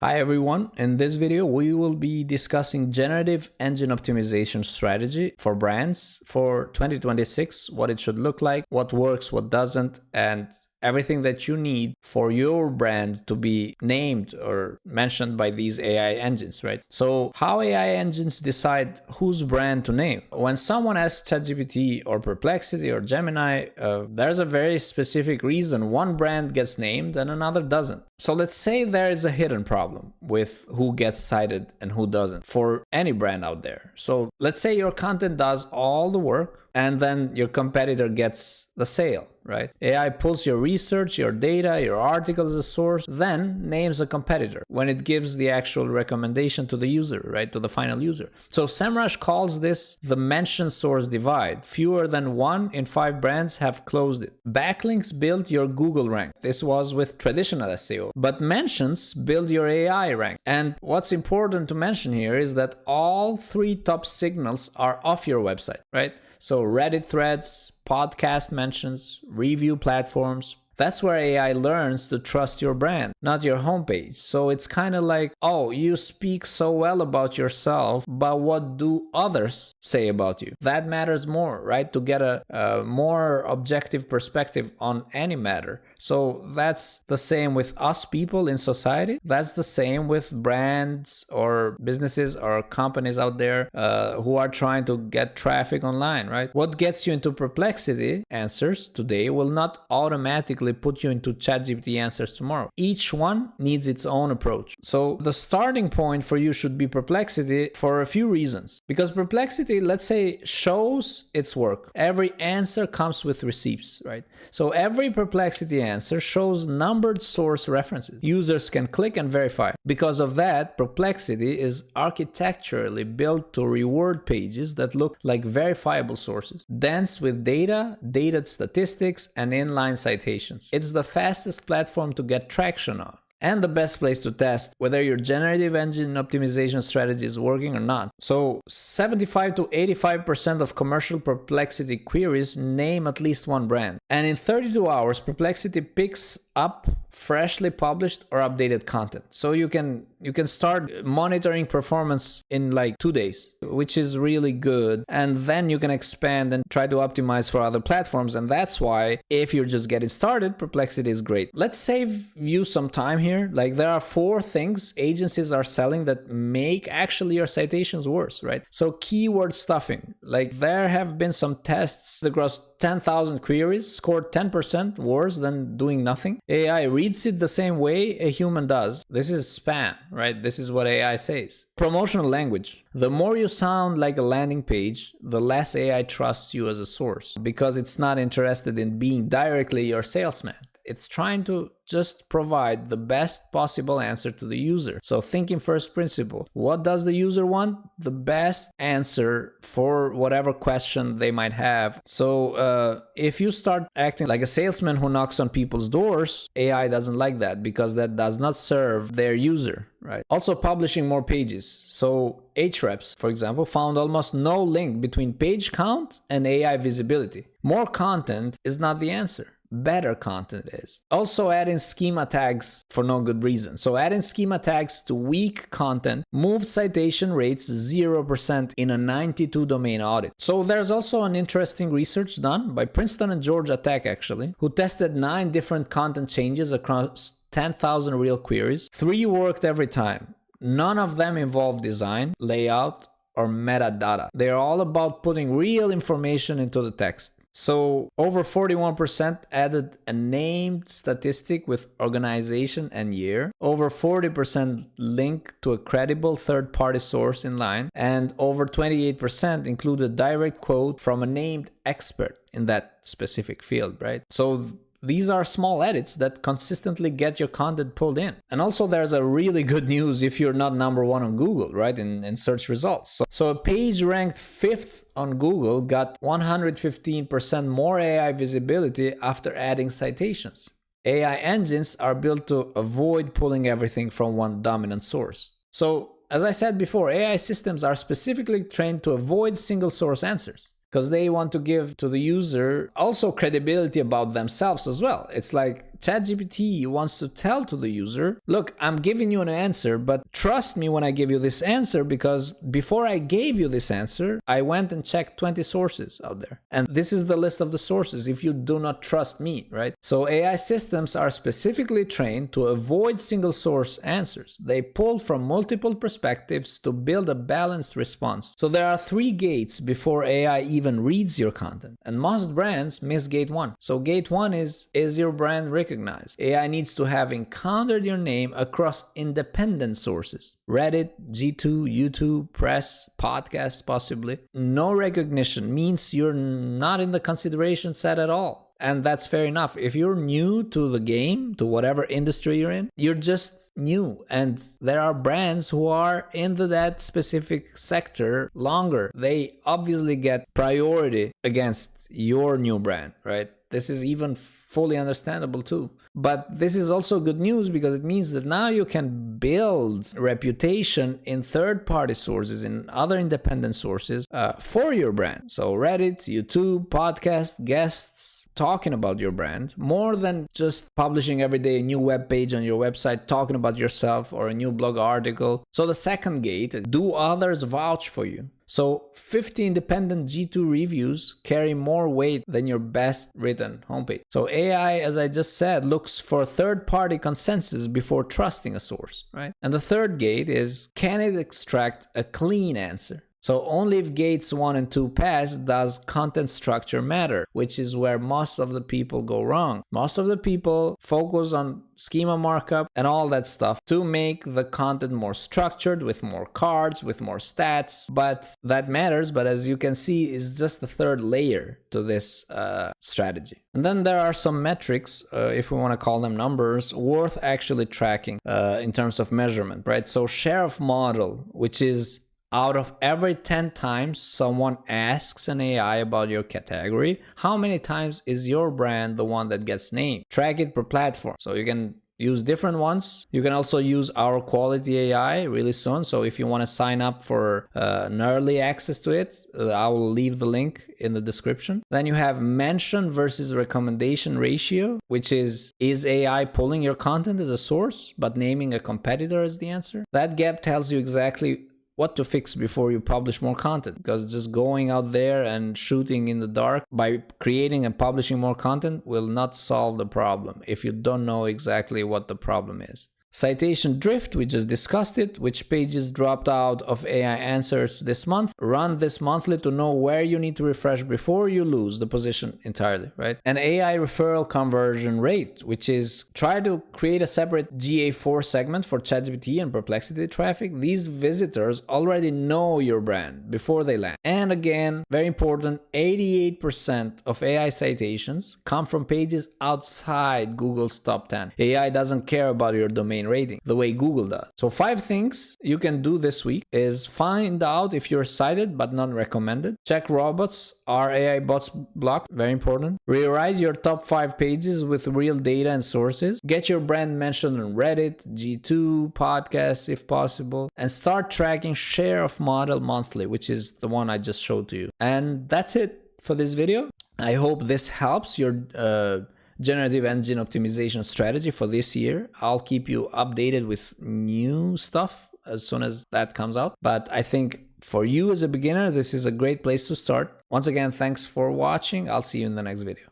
Hi everyone, in this video we will be discussing generative engine optimization strategy for brands for 2026, what it should look like, what works, what doesn't, and everything that you need for your brand to be named or mentioned by these AI engines, right? So how AI engines decide whose brand to name? When someone asks ChatGPT or Perplexity or Gemini, there's a very specific reason one brand gets named and another doesn't. So let's say there is a hidden problem with who gets cited and who doesn't for any brand out there. So let's say your content does all the work and then your competitor gets the sale, right? AI pulls your research, your data, your article as a source, then names a competitor when it gives the actual recommendation to the user, right? To the final user. So Semrush calls this the mention source divide. Fewer than 1 in 5 brands have closed it. Backlinks build your Google rank. This was with traditional SEO. But mentions build your AI rank. And what's important to mention here is that all 3 top signals are off your website, right? So Reddit threads, podcast mentions, review platforms. That's where AI learns to trust your brand, not your homepage. So it's kind of like, oh, you speak so well about yourself, but what do others say about you? That matters more, right? To get a more objective perspective on any matter. So that's the same with us people in society. That's the same with brands or businesses or companies out there who are trying to get traffic online, right? What gets you into Perplexity answers today will not automatically put you into ChatGPT answers tomorrow. Each one needs its own approach. So the starting point for you should be Perplexity for a few reasons. Because Perplexity, let's say, shows its work. Every answer comes with receipts, right? So every Perplexity answer shows numbered source references. Users can click and verify. Because of that, Perplexity is architecturally built to reward pages that look like verifiable sources, dense with data, dated statistics, and inline citations. It's the fastest platform to get traction on, and the best place to test whether your generative engine optimization strategy is working or not. So 75 to 85% of commercial Perplexity queries name at least one brand. And in 32 hours, Perplexity picks up freshly published or updated content. So you can start monitoring performance in like 2 days, which is really good. And then you can expand and try to optimize for other platforms. And that's why if you're just getting started, Perplexity is great. Let's save you some time here. Like there are 4 things agencies are selling that make actually your citations worse, right? So keyword stuffing, like there have been some tests across 10,000 queries, scored 10% worse than doing nothing. AI reads it the same way a human does. This is spam, right? This is what AI says. Promotional language. The more you sound like a landing page, the less AI trusts you as a source because it's not interested in being directly your salesman. It's trying to just provide the best possible answer to the user. So thinking first principle, what does the user want? The best answer for whatever question they might have. So if you start acting like a salesman who knocks on people's doors, AI doesn't like that because that does not serve their user, right? Also publishing more pages. So Ahrefs, for example, found almost no link between page count and AI visibility. More content is not the answer. Better content is. Also adding schema tags for no good reason. So adding schema tags to weak content moved citation rates 0% in a 92 domain audit. So there's also an interesting research done by Princeton and Georgia Tech actually, who tested 9 different content changes across 10,000 real queries. 3 worked every time. None of them involved design, layout, or metadata. They're all about putting real information into the text. So over 41% added a named statistic with organization and year. Over 40% link to a credible third-party source in line. And over 28% included direct quote from a named expert in that specific field, right? So these are small edits that consistently get your content pulled in. And also there's a really good news if you're not number 1 on Google, right, in search results. So a page ranked 5th on Google got 115% more AI visibility after adding citations. AI engines are built to avoid pulling everything from one dominant source. So as I said before, AI systems are specifically trained to avoid single source answers, because they want to give to the user also credibility about themselves as well. It's like ChatGPT wants to tell to the user, look, I'm giving you an answer, but trust me when I give you this answer, because before I gave you this answer, I went and checked 20 sources out there. And this is the list of the sources if you do not trust me, right? So AI systems are specifically trained to avoid single source answers. They pull from multiple perspectives to build a balanced response. So there are 3 gates before AI even reads your content. And most brands miss gate 1. So gate 1 is your brand recognized? AI needs to have encountered your name across independent sources. Reddit, G2, YouTube, press, podcast possibly. No recognition means you're not in the consideration set at all. And that's fair enough. If you're new to the game, to whatever industry you're in, you're just new. And there are brands who are into that specific sector longer. They obviously get priority against your new brand, right? This is even fully understandable too. But this is also good news because it means that now you can build reputation in third-party sources, in other independent sources for your brand. So Reddit, YouTube, podcast, guests, talking about your brand, more than just publishing every day a new web page on your website talking about yourself or a new blog article. So the second gate, do others vouch for you? So 50 independent G2 reviews carry more weight than your best written homepage. So AI, as I just said, looks for third-party consensus before trusting a source, right? And the third gate is, can it extract a clean answer? So only if gates 1 and 2 pass does content structure matter, which is where most of the people go wrong. Most of the people focus on schema markup and all that stuff to make the content more structured, with more cards, with more stats. But that matters, but as you can see, is just the third layer to this strategy. And then there are some metrics, if we want to call them numbers, worth actually tracking in terms of measurement, right? So share of model, which is out of every 10 times someone asks an AI about your category, how many times is your brand the one that gets named? Track it per platform. So you can use different ones. You can also use our Quolity AI really soon. So if you want to sign up for an early access to it, I will leave the link in the description. Then you have mention versus recommendation ratio, which is AI pulling your content as a source, but naming a competitor as the answer? That gap tells you exactly what to fix before you publish more content, because just going out there and shooting in the dark by creating and publishing more content will not solve the problem if you don't know exactly what the problem is. Citation drift, we just discussed it. Which pages dropped out of AI answers this month? Run this monthly to know where you need to refresh before you lose the position entirely, right? And AI referral conversion rate, which is try to create a separate GA4 segment for ChatGPT and Perplexity traffic. These visitors already know your brand before they land. And again, very important, 88% of AI citations come from pages outside Google's top 10. AI doesn't care about your domain rating the way Google does. So 5 things you can do this week is find out if you're cited but not recommended. Check robots. Are AI bots blocked? Very important. Rewrite your top 5 pages with real data and sources. Get your brand mentioned on Reddit, G2, podcasts if possible, and start tracking share of model monthly, which is the one I just showed to you. And that's it for this video. I hope this helps your generative engine optimization strategy for this year. I'll keep you updated with new stuff as soon as that comes out. But I think for you as a beginner, this is a great place to start. Once again, thanks for watching. I'll see you in the next video.